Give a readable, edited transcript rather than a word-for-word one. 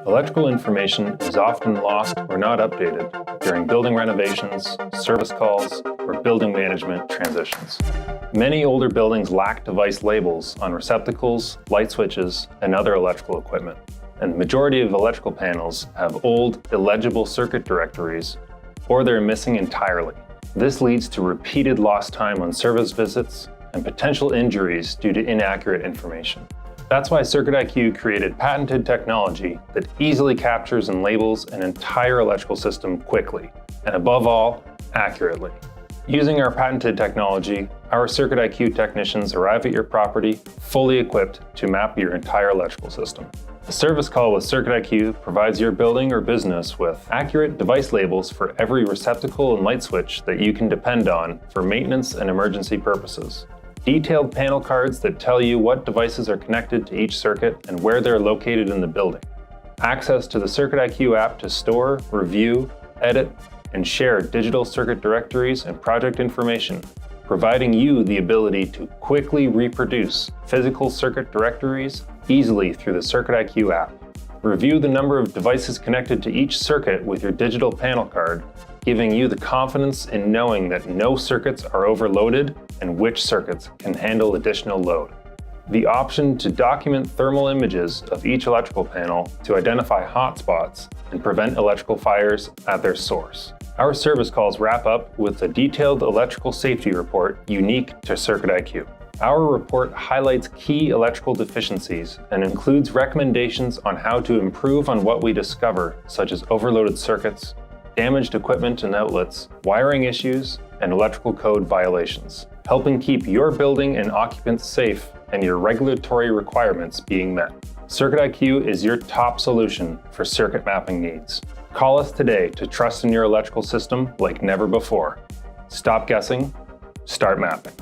Electrical information is often lost or not updated during building renovations, service calls, or building management transitions. Many older buildings lack device labels on receptacles, light switches, and other electrical equipment. And the majority of electrical panels have old, illegible circuit directories, or they're missing entirely. This leads to repeated lost time on service visits and potential injuries due to inaccurate information. That's why CircuitIQ created patented technology that easily captures and labels an entire electrical system quickly, and above all, accurately. Using our patented technology, our CircuitIQ technicians arrive at your property fully equipped to map your entire electrical system. A service call with CircuitIQ provides your building or business with accurate device labels for every receptacle and light switch that you can depend on for maintenance and emergency purposes. Detailed panel cards that tell you what devices are connected to each circuit and where they're located in the building. Access to the CircuitIQ app to store, review, edit, and share digital circuit directories and project information, providing you the ability to quickly reproduce physical circuit directories easily through the CircuitIQ app. Review the number of devices connected to each circuit with your digital panel card, giving you the confidence in knowing that no circuits are overloaded and which circuits can handle additional load. The option to document thermal images of each electrical panel to identify hotspots and prevent electrical fires at their source. Our service calls wrap up with a detailed electrical safety report unique to CircuitIQ. Our report highlights key electrical deficiencies and includes recommendations on how to improve on what we discover, such as overloaded circuits, damaged equipment and outlets, wiring issues, and electrical code violations, helping keep your building and occupants safe and your regulatory requirements being met. CircuitIQ is your top solution for circuit mapping needs. Call us today to trust in your electrical system like never before. Stop guessing, start mapping.